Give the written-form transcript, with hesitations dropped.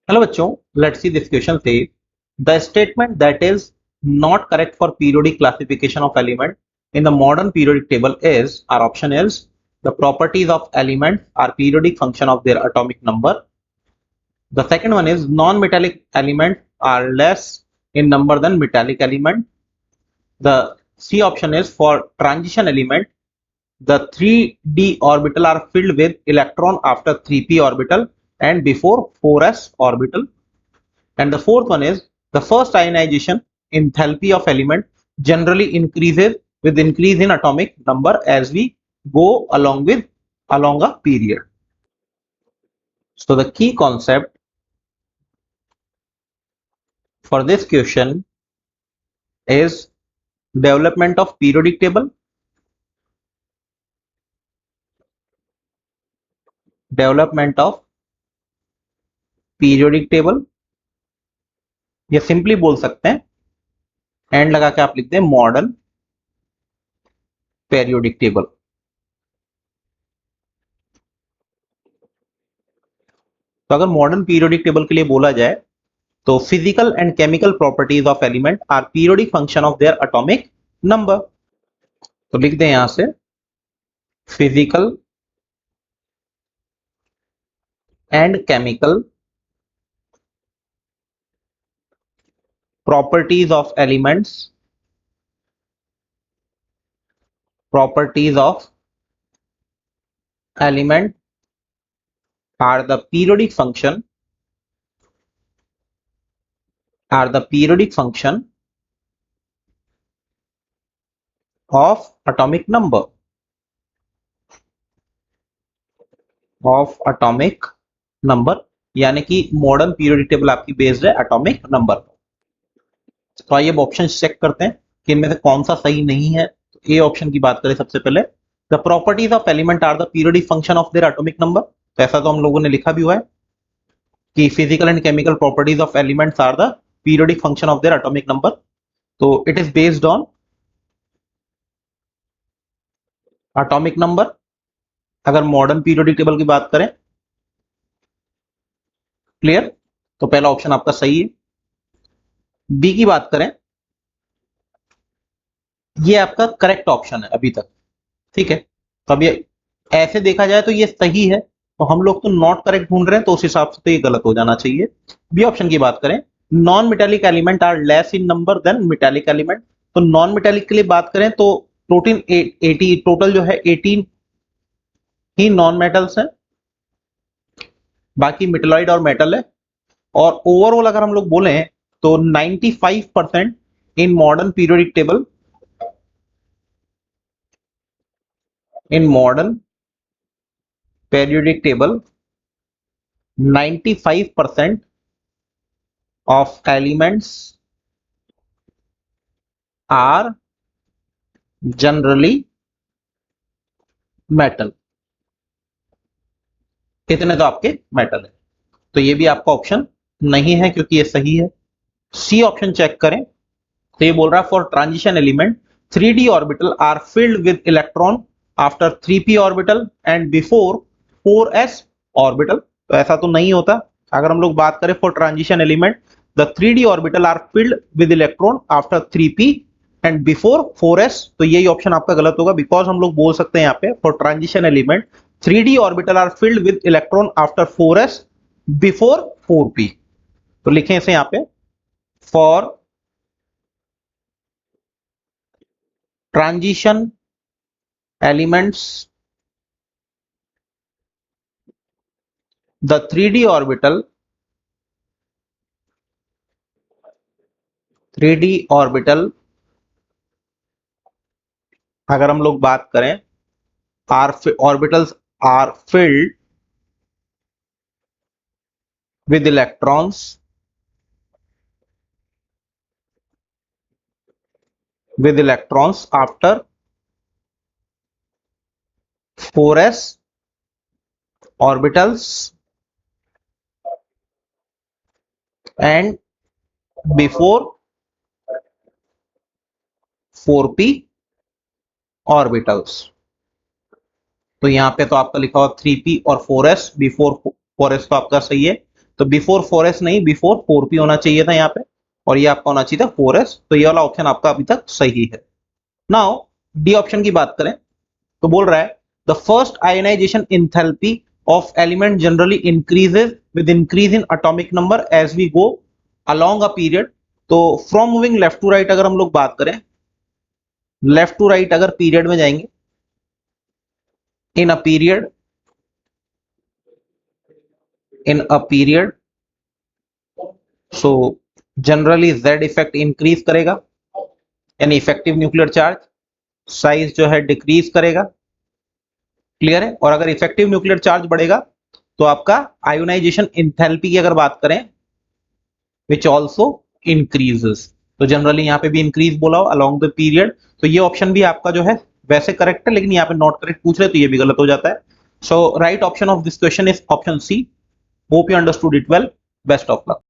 Hello bachcho, let's see this question say the statement that is not correct for periodic classification of element in the modern periodic table is, our option is, the properties of elements are periodic function of their atomic number. The second one is non-metallic elements are less in number than metallic element. The C option is for transition element, the 3d orbital are filled with electron after 3p orbital and before 4s orbital. And the fourth one is the first ionization enthalpy of element generally increases with increase in atomic number as we go along a period. So the key concept for this question is development of periodic table, development of periodic table, या simply बोल सकते हैं and लगा के आप लिखते हैं modern periodic table. तो अगर मॉडर्न पीरियोडिक टेबल के लिए बोला जाए तो physical and chemical properties of element are periodic function of their atomic number. तो लिख दें यहां से physical and chemical properties of elements are the periodic function of atomic number यानी कि मॉडर्न पीरियोडिक टेबल आपकी बेस्ड है एटॉमिक नंबर पर. तो आइए अब ऑप्शन चेक करते हैं कि इनमें से कौन सा सही नहीं है. तो ए ऑप्शन की बात करें सबसे पहले, the properties of element are the periodic function of their atomic number. तो ऐसा तो हम लोगों ने लिखा भी हुआ है कि physical and chemical properties of elements are the periodic function of their atomic number. तो it is based on atomic number अगर मॉडर्न पीरियोडिक टेबल की बात करें. क्लियर. तो पहला ऑप्शन आपका सही है. बी की बात करें, ये आपका करेक्ट ऑप्शन है अभी तक. ठीक है. तो अब ये ऐसे देखा जाए तो ये सही है, तो हम लोग तो नॉट करेक्ट ढूंढ रहे हैं, तो उस हिसाब से तो ये गलत हो जाना चाहिए. बी ऑप्शन की बात करें, non metallic element are less in number than metallic element. तो नॉन मेटेलिक के लिए बात करें तो टोटल जो है 18 ही नॉन मेटल्स हैं, बाकी मेटलॉइड और मेटल है. और ओवरऑल अगर हम लोग बोले तो 95% in modern periodic table, in modern periodic table 95% of elements are generally metal. कितने तो आपके मेटल है. तो ये भी आपका ऑप्शन नहीं है क्योंकि ये सही है. सी ऑप्शन चेक करें तो ये बोल रहा है for transition element 3d orbital are filled with electron after 3p orbital and before 4s orbital. तो ऐसा तो नहीं होता. अगर हम लोग बात करें for transition element the 3d orbital are filled with electron after 3p and before 4s, तो यही ऑप्शन आपका गलत होगा. बिकॉज हम लोग बोल सकते हैं यहाँ पे for transition element 3d orbital are filled with electron after 4s before 4p. तो लिखें इसे यहाँ पे for transition elements the 3d orbital अगर हम लोग बात करें orbitals are filled with electrons after 4s orbitals and before 4p orbitals. तो यहां पे तो आपका लिखा हुआ 3p और 4s बिफोर 4s तो आपका सही है. तो बिफोर 4s नहीं, बिफोर 4p होना चाहिए था यहाँ पे, और ये आपका होना चाहिए था 4s। तो ये वाला ऑप्शन आपका अभी तक सही है। नाउ डी ऑप्शन की बात करें तो बोल रहा है the first ionization enthalpy of element generally increases with increase in atomic number as we go along a period। तो from moving left to right अगर हम लोग बात करें, लेफ्ट टू राइट अगर पीरियड में जाएंगे, in a period so generally z effect increase करेगा, यानी इफेक्टिव न्यूक्लियर चार्ज साइज जो है डिक्रीज करेगा। क्लियर है? और अगर इफेक्टिव न्यूक्लियर चार्ज बढ़ेगा तो आपका आयोनाइजेशन एंथैल्पी की अगर बात करें विच ऑल्सो इंक्रीजेस, तो जनरली यहाँ पे भी इंक्रीज बोला हो अलोंग द पीरियड। तो ये ऑप्शन भी आपका जो है वैसे करेक्ट है, लेकिन यहाँ पे नॉट करेक्ट पूछ रहे तो ये भी गलत हो जाता है। So right option of this question is option C. Hope you understood it well. Best of luck.